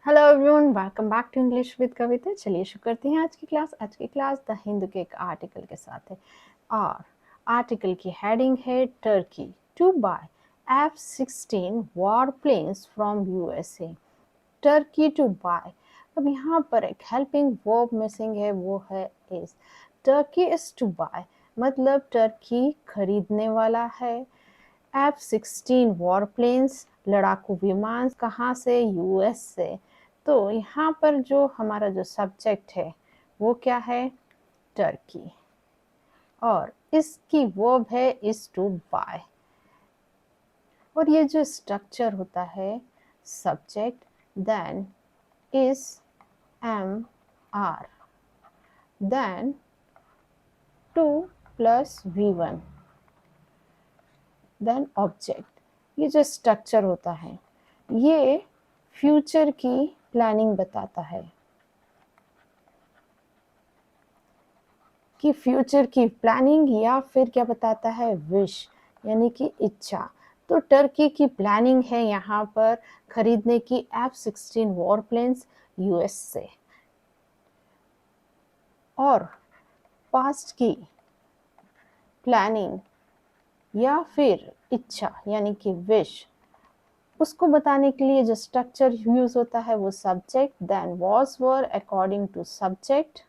Hello everyone, welcome back to English with Kavita. चलिए शुरू करते हैं आज की क्लास द हिंदू के एक आर्टिकल के साथ है और आर्टिकल की हेडिंग है Turkey to buy F-16 war planes from USA. Turkey to buy. अब यहाँ पर एक हेल्पिंग वर्ब मिसिंग है, वो है is. Turkey is to buy मतलब टर्की खरीदने वाला है। F-16 वॉर प्लेन्स लड़ाकू विमान कहाँ से? यूएस से। तो यहाँ पर जो हमारा जो सब्जेक्ट है वो क्या है? टर्की। और इसकी वर्ब है इज टू बाय। और ये जो स्ट्रक्चर होता है subject then is am are then to plus V1 then object. ये जो स्ट्रक्चर होता है ये फ्यूचर की प्लानिंग बताता है कि फ्यूचर की प्लानिंग या फिर क्या बताता है? विश यानी कि इच्छा। तो टर्की की प्लानिंग है यहाँ पर खरीदने की F-16 वॉर प्लेन्स यूएस से। और पास्ट की प्लानिंग या फिर इच्छा यानी कि विश, उसको बताने के लिए जो स्ट्रक्चर यूज होता है वो subject then was were according to subject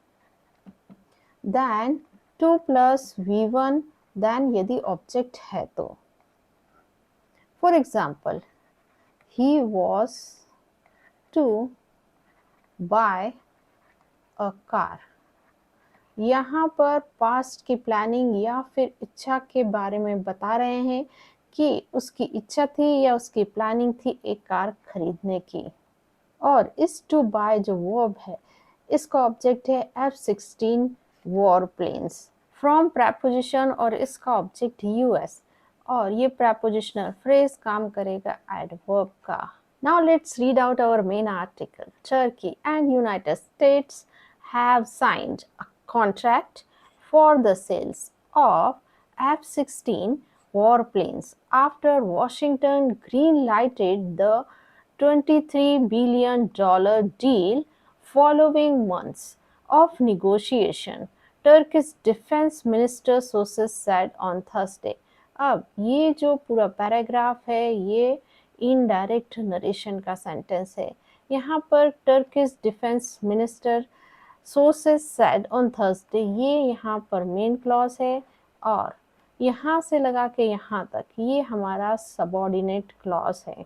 then to plus V1 then यदि ऑब्जेक्ट है तो। For example he was to buy a car. यहाँ पर पास्ट की प्लानिंग या फिर इच्छा के बारे में बता रहे हैं कि उसकी इच्छा थी या उसकी प्लानिंग थी एक कार खरीदने की। और इस टू बाय जो वर्ब है इसका ऑब्जेक्ट है F-16 war planes from preposition और इसका ऑब्जेक्ट यूएस। और ये प्रेपोजिशनल फ्रेज काम करेगा एडवर्ब का। Now let's read out our main article. Turkey and United States have signed a contract for the sales of F-16 warplanes after Washington green-lighted the $23 billion deal following months of negotiation, Turkish defense minister sources said on Thursday. अब ये जो पूरा paragraph है ये indirect narration का sentence है। यहाँ पर Turkish defence minister sources said on Thursday, ये यहाँ पर मेन क्लॉज है और यहाँ से लगा के यहाँ तक ये हमारा सबऑर्डिनेट क्लॉज है।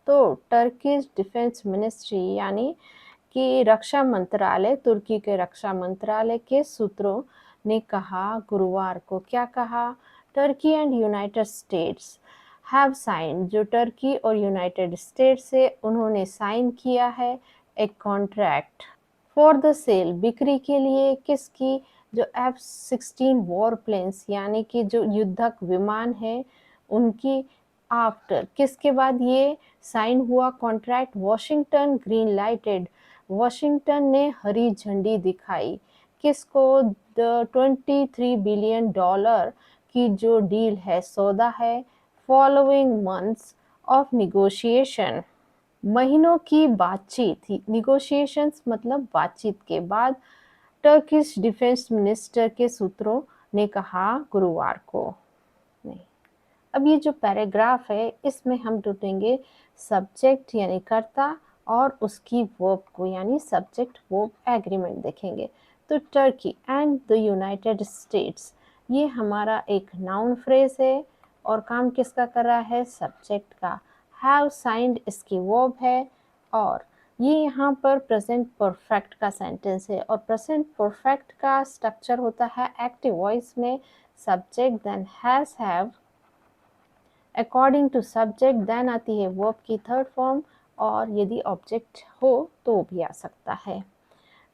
तो टर्किश डिफेंस मिनिस्ट्री यानी कि रक्षा मंत्रालय, तुर्की के रक्षा मंत्रालय के सूत्रों ने कहा गुरुवार को, क्या कहा? Turkey and United States have sign, जो टर्की और यूनाइटेड स्टेट्स से उन्होंने साइन किया है एक कॉन्ट्रैक्ट फॉर द सेल, बिक्री के लिए। किसकी? जो F-16 वॉर प्लेन्स यानी कि जो युद्धक विमान है उनकी। आफ्टर किसके बाद ये साइन हुआ contract? Washington green lighted, Washington ने हरी झंडी दिखाई। किसको? द $23 बिलियन की जो डील है, सौदा है, फॉलोइंग मंथ्स ऑफ निगोशिएशन, महीनों की बातचीत थी। निगोशिएशंस मतलब बातचीत के बाद, टर्किश डिफेंस मिनिस्टर के सूत्रों ने कहा गुरुवार को। नहीं, अब ये जो पैराग्राफ है इसमें हम ढूंढेंगे सब्जेक्ट यानी कर्ता और उसकी वर्ब को यानी सब्जेक्ट वर्ब एग्रीमेंट देखेंगे। तो Turkey and the United states, ये हमारा एक नाउन फ्रेज है और काम किसका कर रहा है? सब्जेक्ट का। हैव साइंड इसकी वर्ब है और ये यहाँ पर प्रेजेंट परफेक्ट का सेंटेंस है और प्रेजेंट परफेक्ट का स्ट्रक्चर होता है एक्टिव वॉइस में subject then has have, according to subject then आती है वर्ब की थर्ड फॉर्म और यदि ऑब्जेक्ट हो तो भी आ सकता है।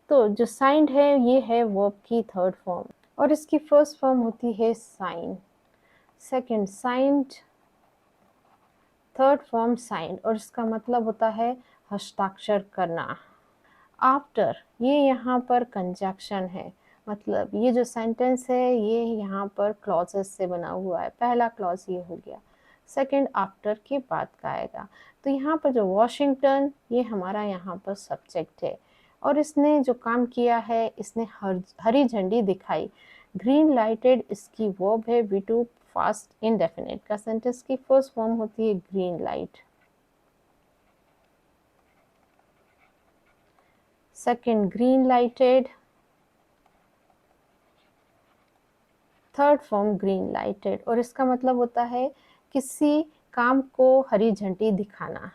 तो जो साइंड है ये है वर्ब की थर्ड फॉर्म और इसकी फर्स्ट फॉर्म होती है sign, second signed, third form signed और इसका मतलब होता है हस्ताक्षर करना। आफ्टर ये यहाँ पर कंजक्शन है, मतलब ये जो सेंटेंस है ये यहाँ पर क्लॉजेस से बना हुआ है। पहला क्लॉज ये हो गया। सेकेंड आफ्टर के बाद का आएगा। तो यहाँ पर जो वॉशिंगटन, ये हमारा यहाँ पर सब्जेक्ट है और इसने जो काम किया है, इसने हरी झंडी दिखाई। ग्रीन लाइटेड इसकी वर्ब है, V2 फास्ट इंडेफिनिट का सेंटेंस की फर्स्ट फॉर्म होती है green light. Second green lighted, third form green lighted, और इसका मतलब होता है किसी काम को हरी झंडी दिखाना।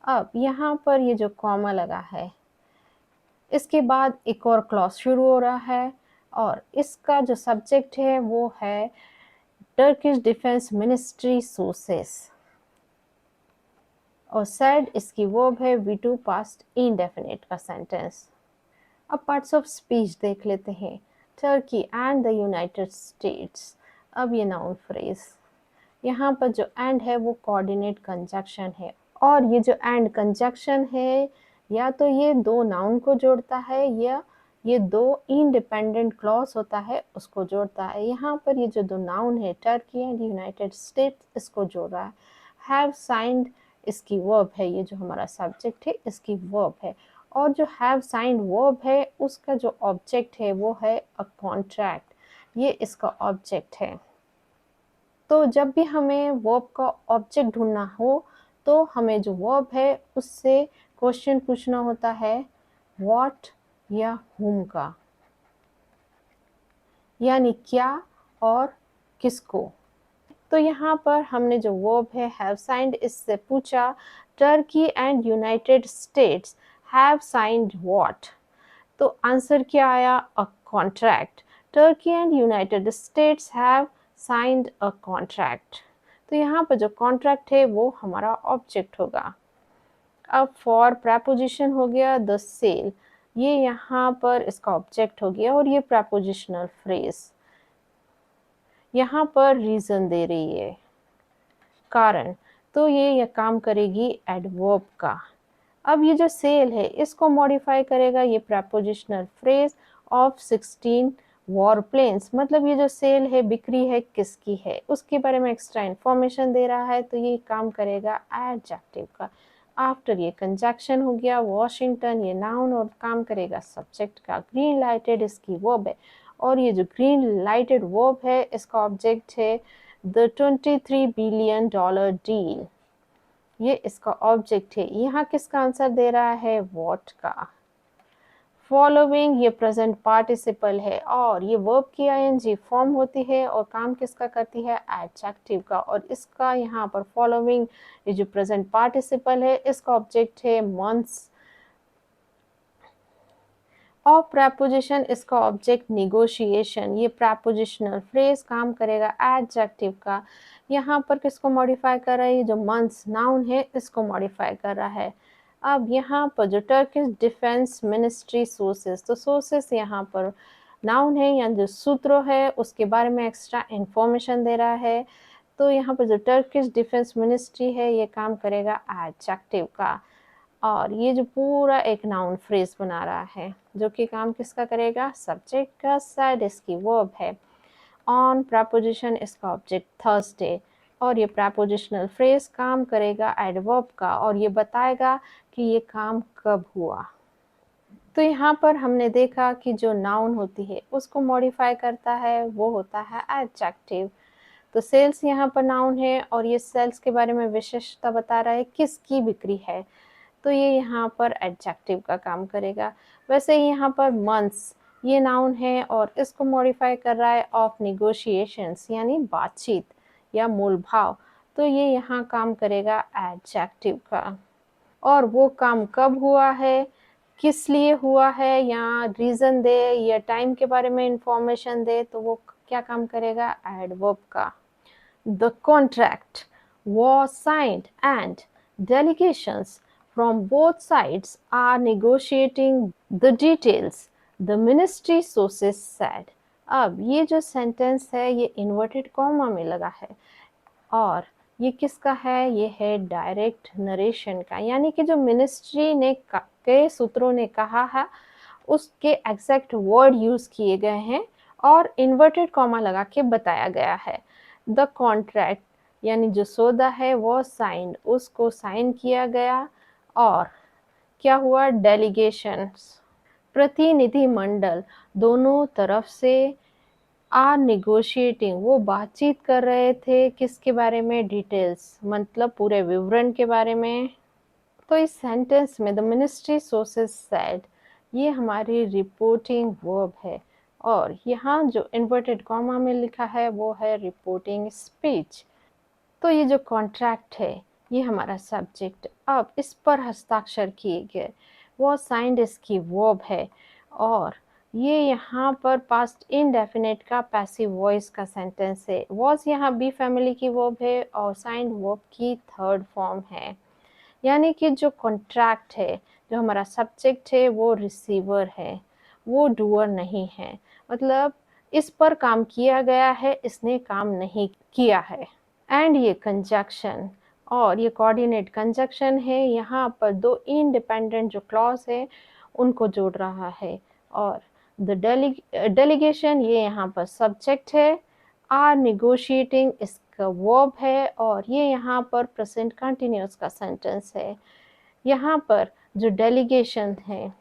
अब यहाँ पर ये जो कॉमा लगा है, इसके बाद एक और क्लॉज शुरू हो रहा है और इसका जो सब्जेक्ट है वो है टर्किश डिफेंस मिनिस्ट्री सोर्सेस और सैड इसकी वर्ब है, V2 पास्ट इंडेफिनिट का सेंटेंस। अब पार्ट्स ऑफ स्पीच देख लेते हैं। Turkey and the United states. अब ये नाउन फ्रेज, यहाँ पर जो एंड है वो कोऑर्डिनेट कंजक्शन है और ये जो एंड कंजक्शन है या तो ये दो नाउन को जोड़ता है या ये दो इंडिपेंडेंट क्लॉज होता है उसको जोड़ता है। यहाँ पर ये जो दो नाउन है टर्की एंड यूनाइटेड स्टेट्स, इसको जोड़ रहा है। हैव साइंड इसकी वर्ब है, ये जो हमारा सब्जेक्ट है इसकी वर्ब है और जो हैव साइंड वर्ब है उसका जो ऑब्जेक्ट है वो है अ कॉन्ट्रैक्ट, ये इसका ऑब्जेक्ट है। तो जब भी हमें वर्ब का ऑब्जेक्ट ढूंढना हो तो हमें जो वर्ब है उससे क्वेश्चन पूछना होता है व्हाट या whom का, यानी क्या और किसको। तो यहाँ पर हमने जो वर्ब है हैव साइंड, इससे पूछा Turkey and United States have signed what, तो आंसर क्या आया, a contract. Turkey and United States have signed a contract. तो यहाँ पर जो कॉन्ट्रैक्ट है वो हमारा ऑब्जेक्ट होगा। अब फॉर प्रेपोजिशन हो गया द सेल, ये यहाँ पर इसका ऑब्जेक्ट हो गया और ये प्रेपोजिशनल फ्रेज यहाँ पर रीजन दे रही है, कारण, तो ये काम करेगी एडवर्ब का। अब ये जो सेल है इसको मॉडिफाई करेगा ये prepositional phrase of 16 war planes, मतलब ये जो सेल है बिक्री है किसकी है उसके बारे में एक्स्ट्रा इंफॉर्मेशन दे रहा है, तो ये काम करेगा एडजेक्टिव का। आफ्टर ये कंजक्शन हो गया वॉशिंगटन, ये नाउन और काम करेगा सब्जेक्ट का। ग्रीन लाइटेड इसकी वर्ब है और ये जो ग्रीन लाइटेड वर्ब है इसका ऑब्जेक्ट है द $23 बिलियन डील, ये इसका ऑब्जेक्ट है। यहाँ किसका आंसर दे रहा है, व्हाट का। फॉलोइंग ये प्रेजेंट पार्टिसिपल है और ये वर्ब की आईएनजी फॉर्म होती है और काम किसका करती है, एडजेक्टिव का। और इसका यहाँ पर फॉलोइंग ये जो प्रेजेंट पार्टिसिपल है इसका ऑब्जेक्ट है मंथ्स और प्रेपोजिशन इसका ऑब्जेक्ट निगोशिएशन, ये प्रेपोजिशनल फ्रेज काम करेगा एडजेक्टिव का। यहाँ पर किसको मॉडिफाई कर रहा है, ये जो मंथ्स नाउन है इसको मॉडिफाई कर रहा है। अब यहाँ पर जो टर्किश डिफेंस मिनिस्ट्री सोर्सेस, तो सोर्सेस यहाँ पर नाउन है या जो सूत्र है उसके बारे में एक्स्ट्रा इंफॉर्मेशन दे रहा है। तो यहाँ पर जो टर्किश डिफेंस मिनिस्ट्री है ये काम करेगा एडजेक्टिव का और ये जो पूरा एक नाउन फ्रेज बना रहा है जो कि काम किसका करेगा, सब्जेक्ट का। सैड इसकी वर्ब है, ऑन प्रेपोजिशन इसका ऑब्जेक्ट थर्सडे और ये प्रेपोजिशनल फ्रेज काम करेगा एडवर्ब का और ये बताएगा कि ये काम कब हुआ। तो यहाँ पर हमने देखा कि जो नाउन होती है उसको मॉडिफाई करता है वो होता है एडजेक्टिव। तो सेल्स यहाँ पर नाउन है और ये सेल्स के बारे में विशेषता बता रहा है किसकी बिक्री है, तो ये यहाँ पर एडजेक्टिव का काम करेगा। वैसे ही यहाँ पर मंथ्स ये नाउन है और इसको मॉडिफाई कर रहा है ऑफ निगोशिएशंस यानी बातचीत या मोल भाव, तो ये यहाँ काम करेगा एडजेक्टिव का। और वो काम कब हुआ है, किस लिए हुआ है या रीज़न दे या टाइम के बारे में इंफॉर्मेशन दे, तो वो क्या काम करेगा, एडवर्ब का। The contract was signed and delegations from both sides are negotiating the details, the ministry sources said. अब ये जो सेंटेंस है ये इन्वर्टेड कॉमा में लगा है और ये किसका है, ये है डायरेक्ट नरेशन का, यानी कि जो मिनिस्ट्री ने के सूत्रों ने कहा है उसके एग्जैक्ट वर्ड यूज किए गए हैं और इन्वर्टेड कॉमा लगा के बताया गया है। द कॉन्ट्रैक्ट यानी जो सौदा है वो साइंड, उसको साइन किया गया। और क्या हुआ, डेलीगेशंस, प्रतिनिधि मंडल दोनों तरफ से आर निगोशिएटिंग, वो बातचीत कर रहे थे किसके बारे में, डिटेल्स, मतलब पूरे विवरण के बारे में। तो इस सेंटेंस में द मिनिस्ट्री सोर्सेस सेड, ये हमारी रिपोर्टिंग वर्ब है, और यहाँ जो इन्वर्टेड कॉमा में लिखा है वो है रिपोर्टिंग स्पीच। तो ये जो कॉन्ट्रैक्ट है ये हमारा सब्जेक्ट, अब इस पर हस्ताक्षर किए गए, वो साइंड इसकी वर्ब है, और ये यहाँ पर पास्ट इंडेफिनिट का पैसिव वॉइस का सेंटेंस है। वॉज यहाँ बी फैमिली की वर्ब है और साइंड वर्ब की थर्ड फॉर्म है। यानी कि जो कॉन्ट्रैक्ट है, जो हमारा सब्जेक्ट है वो रिसीवर है, वो डूअर नहीं है। मतलब इस पर काम किया गया है, इसने काम नहीं किया है। एंड ये कंजक्शन और ये कोऑर्डिनेट कंजक्शन है, यहाँ पर दो इंडिपेंडेंट जो क्लॉज है उनको जोड़ रहा है। और द डेलीगेशन, ये यहाँ पर सब्जेक्ट है, आर निगोशिएटिंग इसका वर्ब है, और ये यहाँ पर प्रेजेंट कंटिन्यूअस का सेंटेंस है। यहाँ पर जो डेलीगेशन है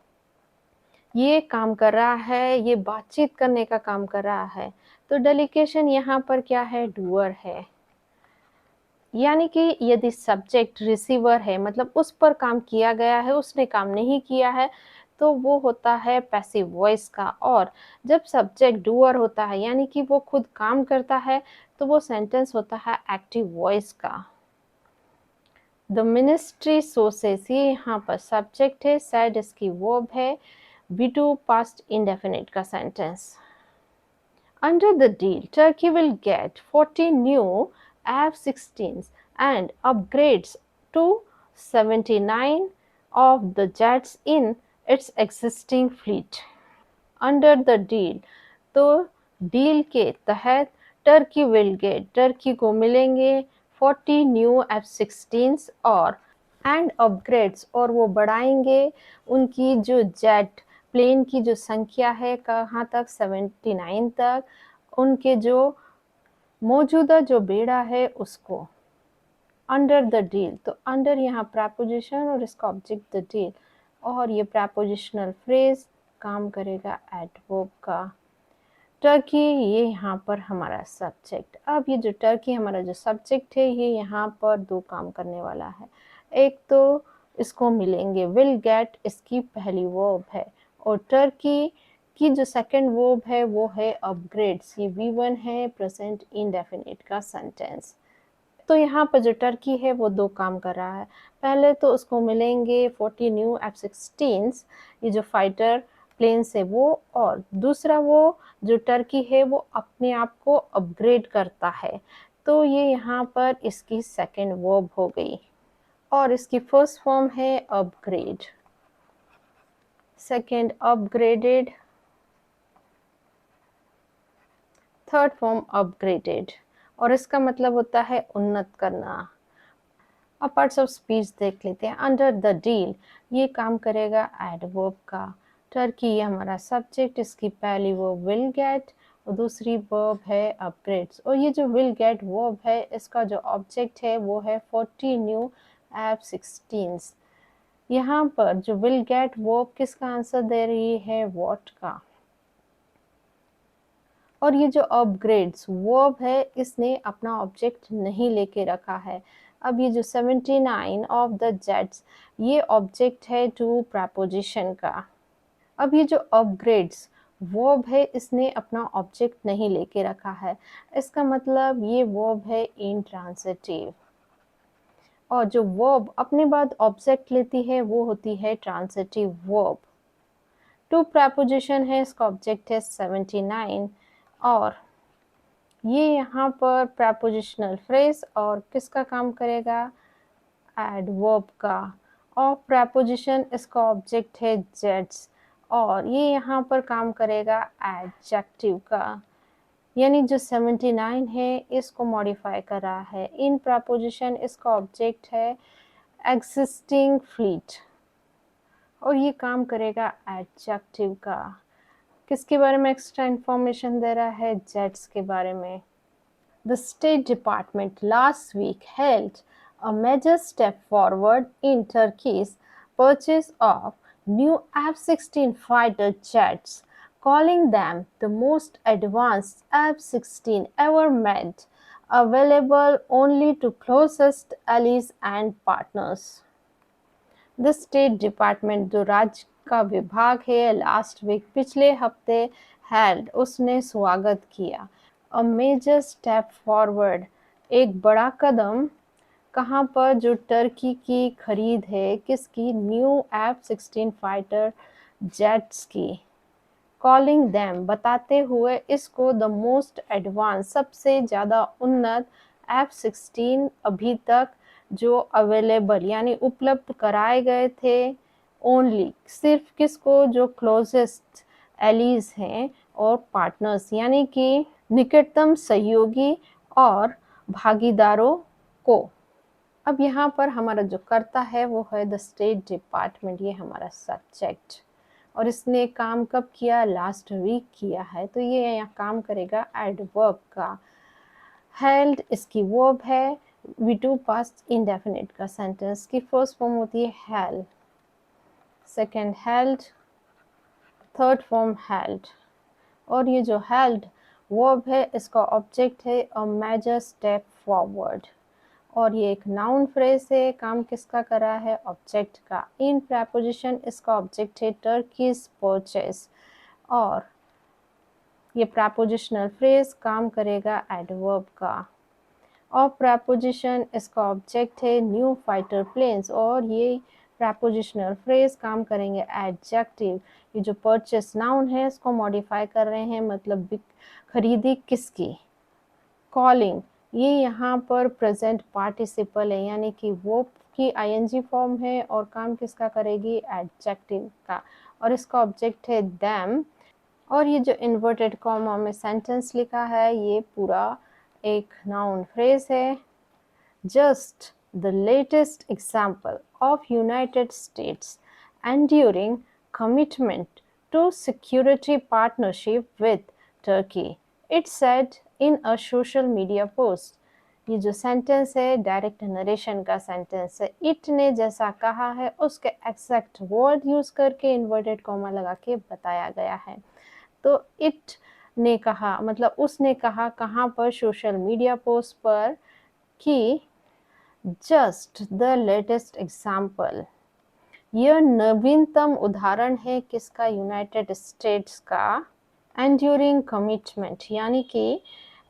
ये काम कर रहा है, ये बातचीत करने का काम कर रहा है। तो डेलीगेशन यहाँ पर क्या है, डूअर है। यानी कि यदि सब्जेक्ट रिसीवर है, मतलब उस पर काम किया गया है, उसने काम नहीं किया है, तो वो होता है पैसिव वॉइस का। और जब सब्जेक्ट डूअर होता है, यानी कि वो खुद काम करता है, तो वो सेंटेंस होता है एक्टिव वॉइस का। द मिनिस्ट्री सोर्सेस, ये यहाँ पर सब्जेक्ट है, सैड इसकी वर्ब है, V2 पास्ट इंडेफिनिट का sentence. Under the deal, Turkey will get 40 new F-16s and upgrades to 79 of the jets in its existing fleet. Under the deal, तो deal के तहत टर्की विल गेट, टर्की को मिलेंगे 40 new F-16s और and upgrades, और वो बढ़ाएंगे उनकी जो जेट प्लेन की जो संख्या है कहाँ तक, 79 तक, उनके जो मौजूदा जो बेड़ा है उसको। अंडर द डील, तो अंडर यहाँ प्रपोजिशन और इसका ऑब्जेक्ट द डील, और ये प्रपोजिशनल फ्रेज काम करेगा एडवर्ब का। टर्की, ये यहाँ पर हमारा सब्जेक्ट। अब ये जो टर्की हमारा जो सब्जेक्ट है, ये यहाँ पर दो काम करने वाला है। एक तो इसको मिलेंगे, विल गेट इसकी पहली वर्ब है, और टर्की की जो सेकंड वर्ब है वो है अपग्रेड्स, ये V1 है, प्रेजेंट इंडेफिनिट का सेंटेंस। तो यहाँ पर जो टर्की है वो दो काम कर रहा है। पहले तो उसको मिलेंगे 40 न्यू F-16s, ये जो फाइटर प्लेन्स है वो, और दूसरा वो जो टर्की है वो अपने आप को अपग्रेड करता है, तो ये यहाँ पर इसकी सेकंड वर्ब हो गई, और इसकी फर्स्ट फॉर्म है upgrade, second upgraded, third form upgraded, और इसका मतलब होता है उन्नत करना। अब पार्ट्स ऑफ स्पीच देख लेते हैं। अंडर द डील, ये काम करेगा एडवर्ब का। टर्की, ये हमारा सब्जेक्ट, इसकी पहली वर्ब विल गेट और दूसरी वर्ब है अपग्रेड्स, और ये जो विल गेट वर्ब है इसका जो ऑब्जेक्ट है वो है 40 न्यू F-16s। यहाँ पर जो विल गेट वर्ब किसका आंसर दे रही है, व्हाट का। और ये जो अपग्रेड्स वर्ब है इसने अपना ऑब्जेक्ट नहीं लेके रखा है। अब ये जो 79 ऑफ द जेट्स, ये ऑब्जेक्ट है टू प्रपोजिशन का। अब ये जो अपग्रेड्स वर्ब है इसने अपना ऑब्जेक्ट नहीं लेके रखा है, इसका मतलब ये वर्ब है इंट्रांसिटिव, और जो वर्ब अपने बाद ऑब्जेक्ट लेती है वो होती है ट्रांसिटिव वर्ब। टू प्रपोजिशन है, इसका ऑब्जेक्ट है 79, और ये यहाँ पर प्रपोजिशनल फ्रेज और किसका काम करेगा, एडवर्ब का। और प्रपोजिशन इसका ऑब्जेक्ट है जेट्स, और ये यहाँ पर काम करेगा एडजेक्टिव का। यानी जो 79 है इसको मॉडिफाई कर रहा है। इन प्रपोजिशन इसका ऑब्जेक्ट है एग्जिस्टिंग फ्लीट, और ये काम करेगा एडजेक्टिव का। किसके बारे में एक्स्ट्रा इंफॉर्मेशन दे रहा है, जेट्स के बारे में। The State Department last week held a major step forward in Turkey's purchase of new F-16 fighter jets, calling them the most advanced F-16 ever made, available only to closest allies and partners. The state department जो राज्य का विभाग है last week पिछले हफ्ते held उसने स्वागत किया अ मेजर स्टेप फॉरवर्ड एक बड़ा कदम कहाँ पर जो टर्की की खरीद है किसकी न्यू F-16 फाइटर जेट्स की कॉलिंग दैम बताते हुए इसको द मोस्ट एडवांस सबसे ज़्यादा उन्नत F-16 अभी तक जो अवेलेबल यानी उपलब्ध कराए गए थे ओनली सिर्फ किसको जो क्लोजेस्ट एलीज हैं और पार्टनर्स यानी कि निकटतम सहयोगी और भागीदारों को। अब यहाँ पर हमारा जो कर्ता है वो है द स्टेट डिपार्टमेंट, ये हमारा सब्जेक्ट और इसने काम कब किया लास्ट वीक किया है तो ये यहाँ काम करेगा एडवर्ब का। हेल्ड इसकी वर्ब है V2 पास्ट इंडेफिनिट का सेंटेंस की फर्स्ट फॉर्म होती है held, second held, third form held और ये जो हेल्ड वर्ब है इसका ऑब्जेक्ट है अ मेजर स्टेप फॉरवर्ड और ये एक नाउन फ्रेज है काम किसका करा है ऑब्जेक्ट का। इन प्रेपोजिशन इसका ऑब्जेक्ट है टर्कीज परचेस और ये प्रेपोजिशनल फ्रेज काम करेगा एडवर्ब का। और प्रेपोजिशन इसका ऑब्जेक्ट है न्यू फाइटर प्लेन्स और ये प्रेपोजिशनल फ्रेज काम करेंगे एडजेक्टिव। ये जो परचेस नाउन है इसको मॉडिफाई कर रहे हैं मतलब खरीदी किसकी। कॉलिंग ये यहाँ पर प्रेजेंट पार्टिसिपल है यानी कि वो की आईएनजी फॉर्म है और काम किसका करेगी एडजेक्टिव का और इसका ऑब्जेक्ट है देम। और ये जो इन्वर्टेड कॉमा में सेंटेंस लिखा है ये पूरा एक नाउन फ्रेज है। Just the latest example of United states enduring commitment to security partnership with Turkey, it said in a social media post। ये जो सेंटेंस है डायरेक्ट नरेशन का सेंटेंस है। इट ने जैसा कहा है उसके एग्जैक्ट वर्ड यूज करके इन्वर्टेड कॉमा लगा के बताया गया है। तो इट ने कहा मतलब उसने कहा कहाँ पर सोशल मीडिया पोस्ट पर कि जस्ट द लेटेस्ट एग्जाम्पल यह नवीनतम उदाहरण है किसका यूनाइटेड स्टेट्स का एंड्यूरिंग कमिटमेंट यानी कि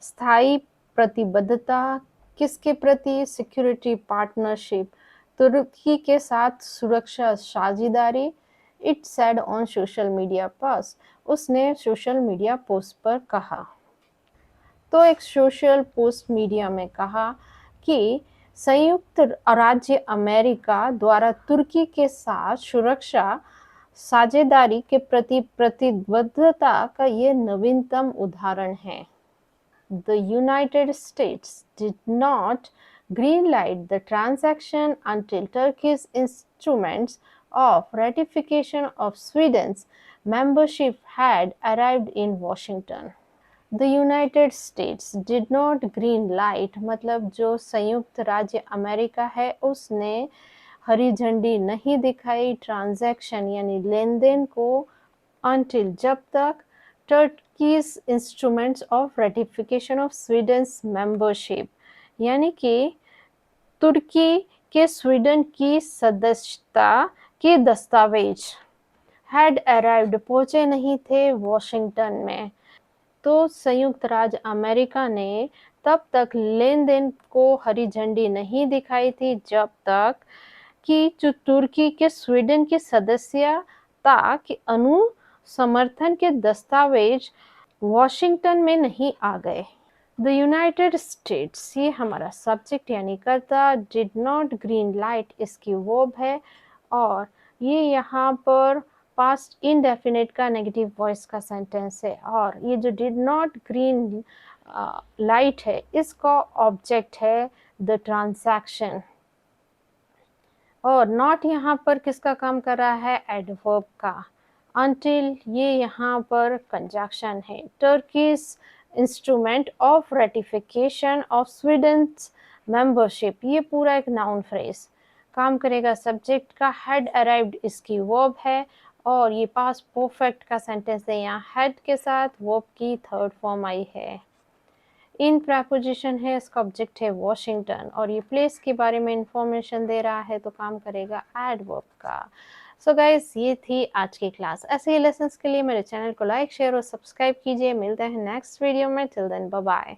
स्थायी प्रतिबद्धता किसके प्रति सिक्योरिटी पार्टनरशिप तुर्की के साथ सुरक्षा साझेदारी। It said on social media post उसने सोशल मीडिया पोस्ट पर कहा। तो एक सोशल पोस्ट मीडिया में कहा कि संयुक्त राज्य अमेरिका द्वारा तुर्की के साथ सुरक्षा साझेदारी के प्रति प्रतिबद्धता का ये नवीनतम उदाहरण है। The United States did not greenlight the transaction until Turkey's instruments of ratification of Sweden's membership had arrived in Washington। The United States did not green light मतलब जो संयुक्त राज्य अमेरिका है उसने हरी झंडी नहीं दिखाई ट्रांजैक्शन यानी लेन देन को until जब तक Turkey's instruments of ratification of Sweden's membership यानी कि तुर्की के स्वीडन की सदस्यता के दस्तावेज had arrived पहुंचे नहीं थे वॉशिंगटन में। तो संयुक्त राज्य अमेरिका ने तब तक लेन देन को हरी झंडी नहीं दिखाई थी जब तक कि जो तुर्की के स्वीडन की सदस्यता के समर्थन के दस्तावेज वॉशिंगटन में नहीं आ गए। द यूनाइटेड स्टेट्स ये हमारा सब्जेक्ट यानी कर्ता डिड नॉट ग्रीन लाइट इसकी वर्ब है और ये यहाँ पर पास्ट इनडेफिनिट का नेगेटिव वॉइस का सेंटेंस है और ये जो डिड नॉट ग्रीन लाइट है इसका ऑब्जेक्ट है द ट्रांजैक्शन और नॉट यहाँ पर किसका काम कर रहा है एडवर्ब का। until ये यहाँ पर कंजक्शन है। Turkey's instrument of ratification of Sweden's membership, ये पूरा एक नाउन फ्रेज काम करेगा। सब्जेक्ट का हेड अराइव्ड इसकी वर्ब है और ये पास्ट परफेक्ट का सेंटेंस है, यहाँ हेड के साथ वर्ब की थर्ड फॉर्म आई है। इन प्रपोजिशन है, इसका ऑब्जेक्ट है वॉशिंगटन और ये प्लेस के बारे में इंफॉर्मेशन दे रहा है तो काम करेगा एडवर्ब का। सो गाइस, ये थी आज की क्लास। ऐसे ही लेसन्स के लिए मेरे चैनल को लाइक शेयर और सब्सक्राइब कीजिए। मिलते हैं नेक्स्ट वीडियो में। Till then bye bye.